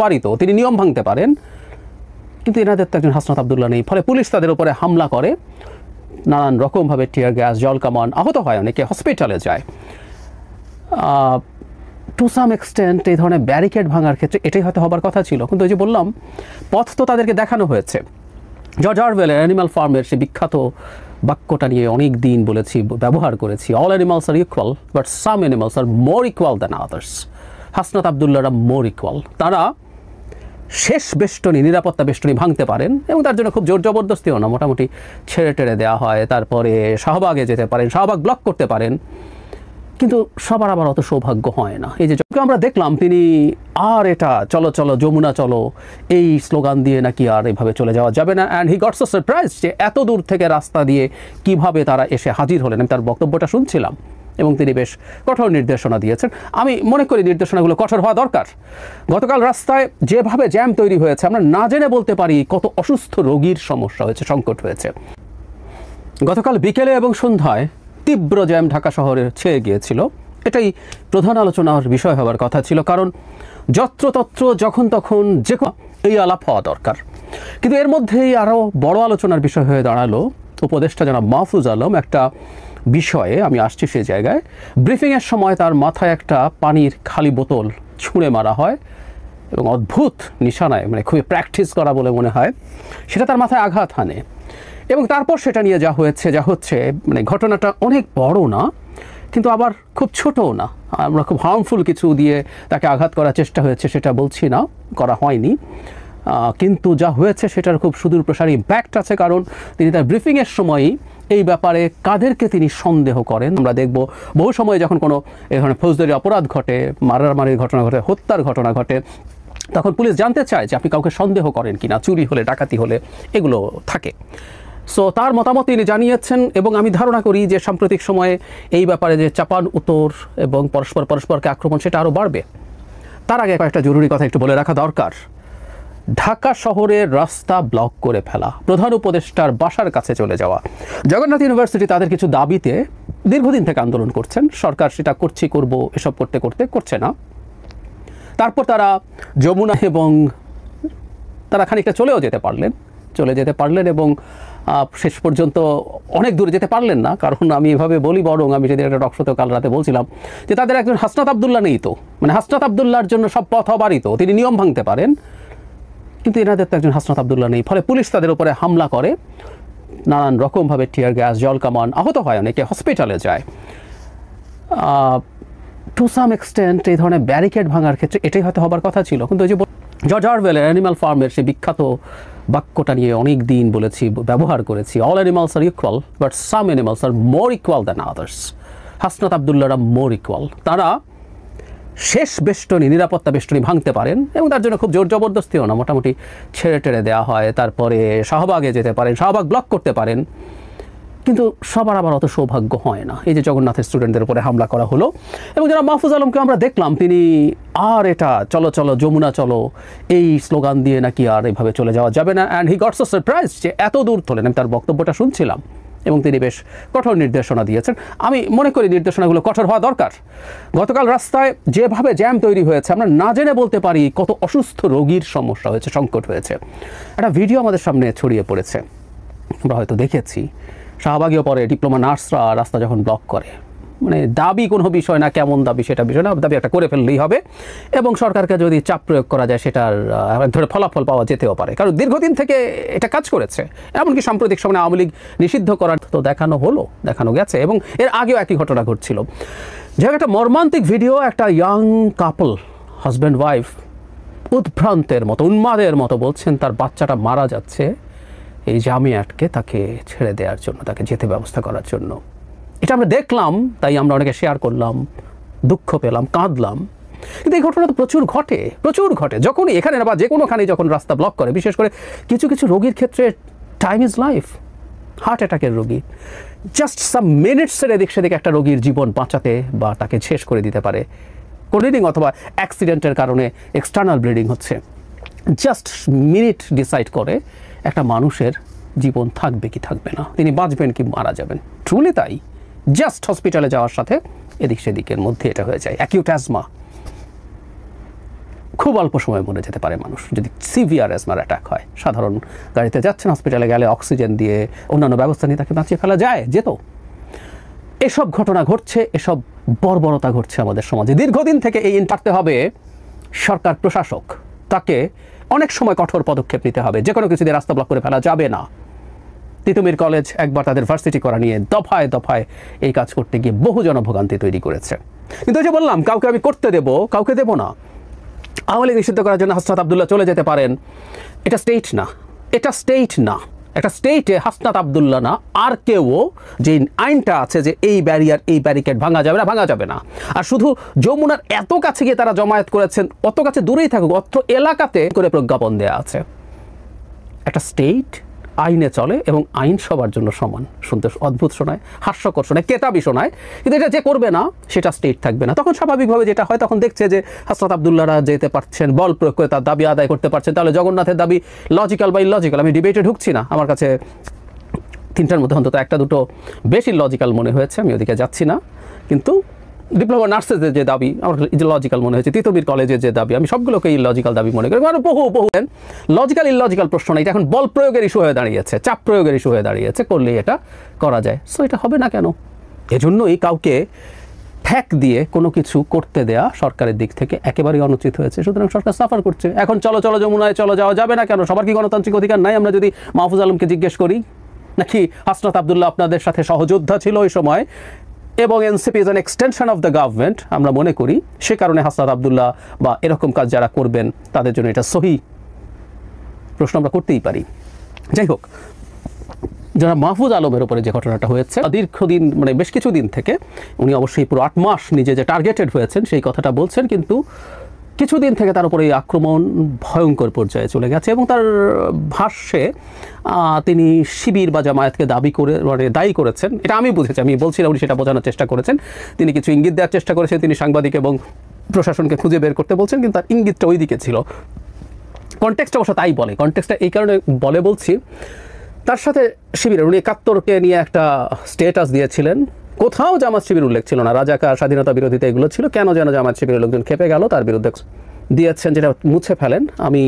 পারিত, তিনি নিয়ম ভাঙতে পারেন, কিন্তু এনাদের তো একজন হাসনাত আবদুল্লাহ নেই। ফলে পুলিশ তাদের উপরে হামলা করে, নানান রকমভাবে টিয়ার গ্যাস, জল কামান, আহত হয়, অনেকে হসপিটালে যায়। টু সাম এক্সটেন্ট এই ধরনের ব্যারিকেড ভাঙার ক্ষেত্রে এটাই হয়তো হবার কথা ছিল, কিন্তু ওই যে বললাম, পথ তো তাদেরকে দেখানো হয়েছে। জর্জ অরওয়েলের অ্যানিমাল ফার্মের সে বিখ্যাত বাক্যটা নিয়ে অনেক দিন বলেছি, ব্যবহার করেছি, all animals are equal but some animals are more equal than others. Hasnat আবদুল্লাহরা মোর ইকুয়াল। তারা শেষ বেষ্টনী, নিরাপত্তা বেষ্টনী ভাঙতে পারেন, এবং তার জন্য খুব জোর জবরদস্তিও না, মোটামুটি ছেড়ে টেড়ে দেওয়া হয়। তারপরে শাহবাগে যেতে পারেন, শাহবাগ ব্লক করতে পারেন, কিন্তু সবার আবার অত সৌভাগ্য হয় না। এই যে আমরা দেখলাম, তিনি আর এটা চলো চলো যমুনা চলো এই স্লোগান দিয়ে নাকি আর এভাবে চলে যাওয়া যাবে না। And he got so surprise যে এত দূর থেকে রাস্তা দিয়ে কিভাবে তারা এসে হাজির হলেন। আমি তার বক্তব্যটা শুনছিলাম এবং তিনি বেশ কঠোর নির্দেশনা দিয়েছেন। আমি মনে করি নির্দেশনাগুলো কঠোর হওয়া দরকার। গতকাল রাস্তায় যেভাবে জ্যাম তৈরি হয়েছে, আমরা না জেনে বলতে পারি কত অসুস্থ রোগীর সমস্যা হয়েছে, সংকট হয়েছে। গতকাল বিকেলে এবং সন্ধ্যায় তীব্র জ্যাম ঢাকা শহরে ছেয়ে গিয়েছিল। এটাই প্রধান আলোচনার বিষয় হওয়ার কথা ছিল, কারণ যত্রতত্র যখন তখন যে এই আলাপ হওয়া দরকার। কিন্তু এর মধ্যেই আরও বড় আলোচনার বিষয় হয়ে দাঁড়ালো উপদেষ্টা জনাব মাহফুজ আলম একটা বিষয়ে। আমি আসছি সেই জায়গায়। ব্রিফিংয়ের সময় তার মাথায় একটা পানির খালি বোতল ছুঁড়ে মারা হয় এবং অদ্ভুত নিশানায়, মানে খুবই প্র্যাকটিস করা বলে মনে হয়, সেটা তার মাথায় আঘাত হানে। এবং তারপর সেটা নিয়ে যা হচ্ছে, মানে ঘটনাটা অনেক বড় না, কিন্তু আবার খুব ছোটও না। আমরা খুব হার্মফুল কিছু দিয়ে তাকে আঘাত করার চেষ্টা হয়েছে সেটা বলছি না, করা হয়নি, কিন্তু যা হয়েছে সেটার খুব সুদূর প্রসারী ইম্প্যাক্ট আছে। কারণ তিনি তার ব্রিফিংয়ের সময়ই এই ব্যাপারে কাদেরকে তিনি সন্দেহ করেন। আমরা দেখব বহু সময় যখন কোনো এই ধরনের ফৌজদারি অপরাধ ঘটে, মারামারির ঘটনা ঘটে, হত্যার ঘটনা ঘটে, তখন পুলিশ জানতে চায় যে আপনি কাউকে সন্দেহ করেন কিনা, চুরি হলে, ডাকাতি হলে, এগুলো থাকে। সো তার মতামত তিনি জানিয়েছেন, এবং আমি ধারণা করি যে সাম্প্রতিক সময়ে এই ব্যাপারে যে চাপান উত্তর এবং পরস্পরকে আক্রমণ, সেটা আরও বাড়বে। তার আগে কয়েকটা জরুরি কথা একটু বলে রাখা দরকার। ঢাকা শহরের রাস্তা ব্লক করে ফেলা, প্রধান উপদেষ্টার বাসার কাছে চলে যাওয়া। জগন্নাথ ইউনিভার্সিটি তাদের কিছু দাবিতে দীর্ঘদিন থেকে আন্দোলন করছেন, সরকার সেটা করব এসব করছে না। তারপর তারা যমুনা এবং তারা খানিকটা চলে যেতে পারলেন এবং শেষ পর্যন্ত অনেক দূরে যেতে পারলেন না। কারণ আমি এভাবে বলি, বরং আমি সেদিন একটা টকশোতে কাল রাতে বলছিলাম যে তাদের একজন হাসনাত আবদুল্লাহ নেই তো, মানে হাসনাত আবদুল্লাহর জন্য সব পথ অবারিত, তিনি নিয়ম ভাঙতে পারেন, কিন্তু এনাদের তো একজন হাসনাত আবদুল্লাহ নেই। ফলে পুলিশ তাদের উপরে হামলা করে, নানান রকমভাবে টিয়ার গ্যাস, জল কামান, আহত হয়, অনেকে হসপিটালে যায়। টু সাম এক্সটেন্ট এই ধরনের ব্যারিকেড ভাঙার ক্ষেত্রে এটাই হয়তো হবার কথা ছিল, কিন্তু ওই যে জর্জ অরওয়েলের অ্যানিমাল ফার্মের সে বিখ্যাত বাক্যটা নিয়ে অনেক দিন বলেছি, ব্যবহার করেছি, all animals are equal but some animals are more equal than others. Hasnat আবদুল্লাহরা মোর ইকুয়াল। তারা শেষ বেষ্টনী, নিরাপত্তা বেষ্টনী ভাঙতে পারেন, এবং তার জন্য খুব জোর জবরদস্তিও না, মোটামুটি ছেড়ে টেড়ে দেওয়া হয়। তারপরে শাহবাগে যেতে পারেন, শাহবাগ ব্লক করতে পারেন, কিন্তু সবার আবার অত সৌভাগ্য হয় না। এই যে জগন্নাথের স্টুডেন্টদের উপরে হামলা করা হলো, এবং যারা মাহফুজ আলমকে আমরা দেখলাম, তিনি আর এটা চলো চলো যমুনা চলো এই স্লোগান দিয়ে নাকি আর এভাবে চলে যাওয়া যাবে না। And he got so surprise যে এত দূর হলেন। আমি তার বক্তব্যটা শুনছিলাম এবং তিনি বেশ কঠোর নির্দেশনা দিয়েছেন। আমি মনে করি নির্দেশনাগুলো কঠোর হওয়া দরকার। গতকাল রাস্তায় যেভাবে জ্যাম তৈরি হয়েছে, আমরা না জেনে বলতে পারি কত অসুস্থ রোগীর সমস্যা হয়েছে, সংকট হয়েছে। একটা ভিডিও আমাদের সামনে ছড়িয়ে পড়েছে, আমরা হয়তো দেখেছি। শাহবাগীয় পরে ডিপ্লোমা নার্সরা রাস্তা যখন ব্লক করে, মানে দাবি কোনো বিষয় না, কেমন দাবি সেটা বিষয় না, দাবি একটা করে ফেললেই হবে, এবং সরকারকে যদি চাপ প্রয়োগ করা যায় সেটার ধরে ফলাফল পাওয়া যেতেও পারে। কারণ দীর্ঘদিন থেকে এটা কাজ করেছে। এমনকি সাম্প্রতিক সময় আওয়ামী লীগ নিষিদ্ধ করার তো দেখানো গেছে, এবং এর আগেও একই ঘটনা ঘটছিল। যে একটা মর্মান্তিক ভিডিও, একটা ইয়াং কাপল, হাজব্যান্ড ওয়াইফ, উদ্ভ্রান্তের মতো, উন্মাদের মতো বলছেন তার বাচ্চাটা মারা যাচ্ছে, এই জ্যামে আটকে তাকে ছেড়ে দেওয়ার জন্য, তাকে যেতে ব্যবস্থা করার জন্য। এটা আমরা দেখলাম, তাই আমরা অনেকে শেয়ার করলাম, দুঃখ পেলাম, কাঁদলাম। কিন্তু এই ঘটনা তো প্রচুর ঘটে যখনই এখানে বা যে কোনোখানে যখন রাস্তা ব্লক করে। বিশেষ করে কিছু রোগীর ক্ষেত্রে টাইম ইজ লাইফ। হার্ট অ্যাটাকের রোগী, জাস্ট সাম মিনিটসের এদিক সেদিক একটা রোগীর জীবন বাঁচাতে বা তাকে শেষ করে দিতে পারে। ব্লিডিং অথবা অ্যাক্সিডেন্টের কারণে এক্সটার্নাল ব্লিডিং হচ্ছে, জাস্ট মিনিট ডিসাইড করে একটা মানুষের জীবন থাকবে কি থাকবে না, তিনি বাঁচবেন কি মারা যাবেন। ট্রুলি তাই। জাস্ট হসপিটালে যাওয়ার সাথে এদিক সেদিকের মধ্যে এটা হয়ে যায়। অ্যাকিউট অ্যাজমা, খুব অল্প সময় মরে যেতে পারে মানুষ যদি সিভিয়ার অ্যাজমার অ্যাটাক হয়। সাধারণ গাড়িতে যাচ্ছেন, হসপিটালে গেলে অক্সিজেন দিয়ে অন্যান্য ব্যবস্থা নিয়ে তাকে বাঁচিয়ে ফেলা যেত। এসব ঘটনা ঘটছে, এসব বর্বরতা ঘটছে আমাদের সমাজে দীর্ঘদিন থেকে। এই পারতে হবে সরকার প্রশাসক, তাকে অনেক সময় কঠোর পদক্ষেপ নিতে হবে। যে কোনো কিছু দিয়ে রাস্তা ব্লক করে ফেলা যাবে না। তিতুমির কলেজ একবার তাদের ভার্সিটি করা নিয়ে দফায় দফায় এই কাজ করতে গিয়ে বহু জনভোগান্তি তৈরি করেছে। কিন্তু ওই যে বললাম, কাউকে আমি করতে দেব, কাউকে দেব না। আওয়ামী লীগ নিষিদ্ধ করার জন্য হাসনাত আবদুল্লাহ চলে যেতে পারেন, এটা স্টেট না, এটা স্টেট না। একটা স্টেটে হাসনাত আবদুল্লাহ না আর কেউ, যে আইনটা আছে যে এই ব্যারিয়ার, এই ব্যারিকেড ভাঙা যাবে না, ভাঙা যাবে না। আর শুধু যমুনার এত কাছে গিয়ে তারা জমায়েত করেছেন, অত কাছে দূরেই থাকুক, অত এলাকাতে করে প্রজ্ঞাপন দেওয়া আছে। একটা স্টেট আইনে চলে এবং আইন সবার জন্য সমান। শুনতে অদ্ভুত শোনায়, হাস্যকর শোনায়, কেতাবি শোনায়, কিন্তু এটা যে করবে না সেটা স্টেট থাকবে না। তখন স্বাভাবিকভাবে যেটা হয়, তখন দেখছে যে হাসনাত আবদুল্লাহরা যেতে পারছেন, বল প্রয়োগ করে তার দাবি আদায় করতে পারছেন, তাহলে জগন্নাথের দাবি লজিক্যাল বা ইলজিক্যাল, আমি ডিবেটে ঢুকছি না। আমার কাছে তিনটার মধ্যে অন্তত একটা দুটো বেশি লজিক্যাল মনে হয়েছে, আমি ওদিকে যাচ্ছি না। কিন্তু ডিপ্লোমা নার্সেসদের যে দাবি আমার লজিক্যাল মনে হয়েছে, তিতুমির কলেজের যে দাবি, আমি সবগুলোকে ইলজিক্যাল দাবি মনে করি। মানে বহু লজিক্যাল ইলজিক্যাল প্রশ্ন না, এটা এখন বল প্রয়োগের ইস্যু হয়ে দাঁড়িয়েছে, চাপ প্রয়োগের ইস্যু হয়ে দাঁড়িয়েছে। করলেই এটা করা যায়, সো এটা হবে না কেন? এজন্যই কাউকে ঠ্যাক দিয়ে কোনো কিছু করতে দেয়া সরকারের দিক থেকে একেবারেই অনুচিত হয়েছে। সুতরাং সরকার সাফার করছে। এখন চলো যমুনায় চলো, যাওয়া যাবে না কেন? সবার কি গণতান্ত্রিক অধিকার নাই? আমরা যদি মাহফুজ আলমকে জিজ্ঞেস করি, নাকি হাসনাত আবদুল্লাহ আপনাদের সাথে সহযোদ্ধা ছিল ওই সময় এবং NCP is an extension of the government, আমরা মনে করি সে কারণে হাসনাত আবদুল্লাহ বা এরকম কাজ যারা করবেন তাদের জন্য এটা সহি প্রশ্ন আমরা করতেই পারি। যাই হোক, যারা মাহফুজ আলমের উপরে যে ঘটনাটা হয়েছে, দীর্ঘদিন মানে বেশ কিছুদিন থেকে, উনি অবশ্যই পুরো 8 মাস নিজে যে টার্গেটেড হয়েছেন সেই কথাটা বলছেন, কিন্তু কিছুদিন থেকে তার উপরে এই আক্রমণ ভয়ঙ্কর পর্যায়ে চলে গেছে। এবং তার ভাষ্যে তিনি শিবির বা জামায়াতকে দায়ী করেছেন। এটা আমি বুঝেছি, আমি বলছি না উনি সেটা বোঝানোর চেষ্টা করেছেন। তিনি কিছু ইঙ্গিত দেওয়ার চেষ্টা করেছেন, তিনি সাংবাদিক এবং প্রশাসনকে খুঁজে বের করতে বলছেন, কিন্তু তার ইঙ্গিতটা ওই দিকে ছিল। কনটেক্সটটা অবশ্য তাই বলে, কনটেক্সটটা এই কারণে বলছি, তার সাথে শিবিরের উনি 71-কে নিয়ে একটা স্টেটাস দিয়েছিলেন, কোথাও জামাত শিবির উল্লেখ ছিল না। রাজাকার, স্বাধীনতা বিরোধিতা এগুলো ছিল। কেন যেন জামাত শিবিরের লোকজন খেপে গেল, তার বিরুদ্ধে দিয়েছেন, যেটা মুছে ফেলেন। আমি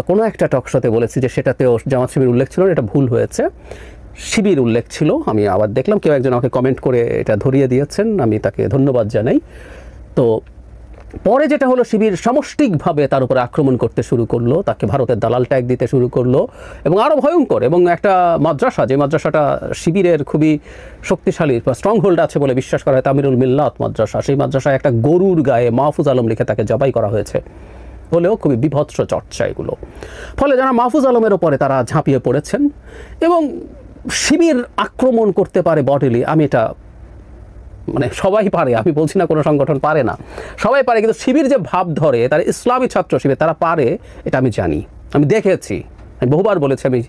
কোনো একটা টক শোতে বলেছি যে সেটাতেও জামাত শিবির উল্লেখ ছিল, এটা ভুল হয়েছে, শিবির উল্লেখ ছিল। আমি আবার দেখলাম কেউ একজন আমাকে কমেন্ট করে এটা ধরিয়ে দিয়েছেন, আমি তাকে ধন্যবাদ জানাই। তো পরে যেটা হলো, শিবির সামষ্টিকভাবে তার উপরে আক্রমণ করতে শুরু করলো, তাকে ভারতের দালাল ট্যাগ দিতে শুরু করলো, এবং আরও ভয়ঙ্কর। এবং একটা মাদ্রাসা, যে মাদ্রাসাটা শিবিরের খুবই শক্তিশালী বা স্ট্রং হোল্ড আছে বলে বিশ্বাস করা হয়, তামিরুল মিল্লাত মাদ্রাসা, সেই মাদ্রাসায় একটা গরুর গায়ে মাহফুজ আলম লিখে তাকে জবাই করা হয়েছে বলেও খুবই বিভৎস চর্চা এগুলো। ফলে যারা মাহফুজ আলমের ওপরে তারা ঝাঁপিয়ে পড়েছেন, এবং শিবির আক্রমণ করতে পারে বডিলি, আমি এটা মানে সবাই পারে, আমি বলছি না কোনো সংগঠন পারে না, সবাই পারে, কিন্তু শিবির যে ভাব ধরে, তারা ইসলামী ছাত্র শিবির, তারা পারে, এটা আমি জানি, আমি দেখেছি। আমি বহুবার বলেছি, আমি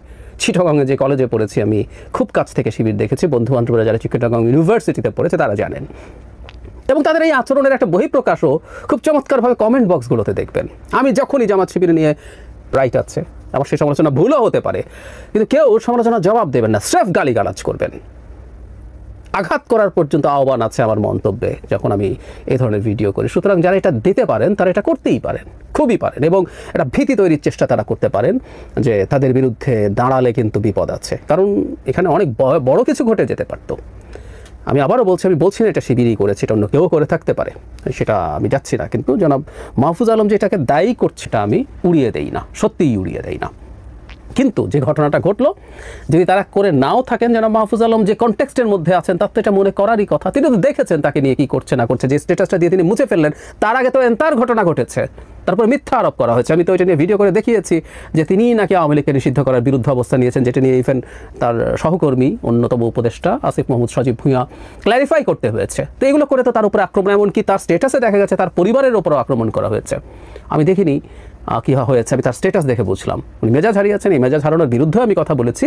চিটাগংয়ে যে কলেজে পড়েছি, আমি খুব কাছ থেকে শিবির দেখেছি। বন্ধু বান্ধবরা যারা চিটাগং ইউনিভার্সিটিতে পড়েছে তারা জানেন। এবং তাদের এই আচরণের একটা বহিঃপ্রকাশও খুব চমৎকারভাবে কমেন্ট বক্সগুলোতে দেখবেন। আমি যখনই জামাত শিবির নিয়ে রাইট আছে, আমার সেই সমালোচনা ভুলও হতে পারে, কিন্তু কেউ সমালোচনার জবাব দেবেন না, স্রেফ গালিগালাজ করবেন। আঘাত করার পর্যন্ত আহ্বান আছে আমার মন্তব্যে যখন আমি এই ধরনের ভিডিও করি। সুতরাং যারা এটা দিতে পারেন তারা এটা করতেই পারেন, খুবই পারেন, এবং একটা ভীতি তৈরির চেষ্টা তারা করতে পারেন যে তাদের বিরুদ্ধে দাঁড়ালে কিন্তু বিপদ আছে। কারণ এখানে অনেক বড় কিছু ঘটে যেতে পারত। আমি আবারও বলছি, আমি বলছি না এটা শিবিরই করেছে, এটা অন্য কেউ করে থাকতে পারে, সেটা আমি যাচ্ছি না। কিন্তু জনাব মাহফুজ আলম যে এটাকে দায়ী করছে, এটা আমি উড়িয়ে দেই না, সত্যিই উড়িয়ে দেই না। কিন্তু যে ঘটনাটা ঘটলো, যদি তারা করে নাও থাকেন, যেন মাহফুজ আলম যে কনটেক্সটের মধ্যে আছেন তার তো এটা মনে করারই কথা। তিনি তো দেখেছেন তাকে নিয়ে কি করছে না করছে, যে স্ট্যাটাসটা দিয়ে তিনি মুছে ফেললেন, তার আগে তো তার ঘটনা ঘটেছে, তারপরে মিথ্যা আরোপ করা হয়েছে। আমি তো এটা নিয়ে ভিডিও করে দেখিয়েছি যে তিনি নাকি আওয়ামী লীগকে নিষিদ্ধ করার বিরুদ্ধে অবস্থান নিয়েছেন, যেটা নিয়ে ইভেন তার সহকর্মী অন্যতম উপদেষ্টা আসিফ মাহমুদ সজীব ভুঁইয়া ক্ল্যারিফাই করতে হয়েছে। তো এগুলো করে তো তার উপরে আক্রমণ, এমনকি তার স্ট্যাটাসে দেখা গেছে তার পরিবারের উপরও আক্রমণ করা হয়েছে। আমি দেখিনি কী হয়েছে, আমি তার স্ট্যাটাস দেখে বুঝলাম উনি মেজাজ হারিয়েছেন। এই মেজাজ হারানোর বিরুদ্ধে আমি কথা বলেছি,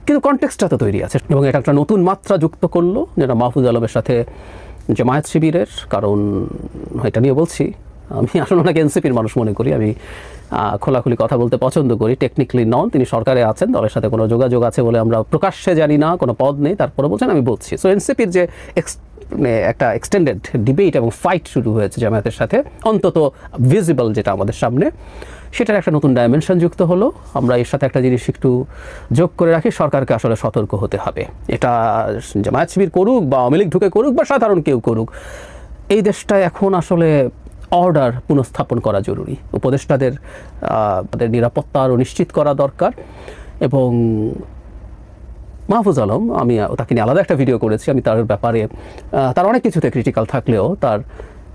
কিন্তু কনটেক্সটটা তো তৈরি আছে, এবং এটা একটা নতুন মাত্রা যুক্ত করলো যেটা মাহফুজ আলমের সাথে জামায়াত শিবিরের। কারণ এটা নিয়ে বলছি, আমি আসলে ওনাকে এনসিপির মানুষ মনে করি, আমি খোলাখুলি কথা বলতে পছন্দ করি। টেকনিক্যালি নন, তিনি সরকারে আছেন, দলের সাথে কোনো যোগাযোগ আছে বলে আমরা প্রকাশ্যে জানি না, কোনো পদ নেই, তারপরে বলছেন, আমি বলছি। সো এনসিপির যে একটা এক্সটেন্ডেড ডিবেট এবং ফাইট শুরু হয়েছে জামায়াতের সাথে, অন্তত ভিজিবল যেটা আমাদের সামনে, সেটার একটা নতুন ডাইমেনশন যুক্ত হলো। আমরা এর সাথে একটা জিনিস একটু যোগ করে রাখি, সরকারকে আসলে সতর্ক হতে হবে। এটা জামায়াত শিবির করুক বা আওয়ামী লীগ ঢুকে করুক বা সাধারণ কেউ করুক, এই দেশটায় এখন আসলে অর্ডার পুনঃস্থাপন করা জরুরি। উপদেষ্টাদের তাদের নিরাপত্তা আরও নিশ্চিত করা দরকার। এবং মাহফুজ আলম, আমি তাকে নিয়ে আলাদা একটা ভিডিও করেছি, আমি তার ব্যাপারে তার অনেক কিছুতে ক্রিটিক্যাল থাকলেও তার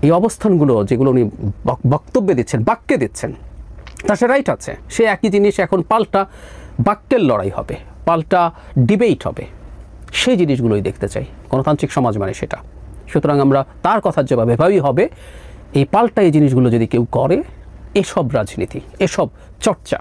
এই অবস্থানগুলো যেগুলো উনি বক্তব্যে দিচ্ছেন, বাক্যে দিচ্ছেন, তার সে রাইট আছে। সে একই জিনিস এখন পাল্টা বাক্যের লড়াই হবে, পাল্টা ডিবেট হবে, সেই জিনিসগুলোই দেখতে চাই। গণতান্ত্রিক সমাজ মানে সেটা। সুতরাং আমরা তার কথার জবাব এভাবেই হবে, এই পাল্টা এই জিনিসগুলো যদি কেউ করে, এসব রাজনীতি, এসব চর্চা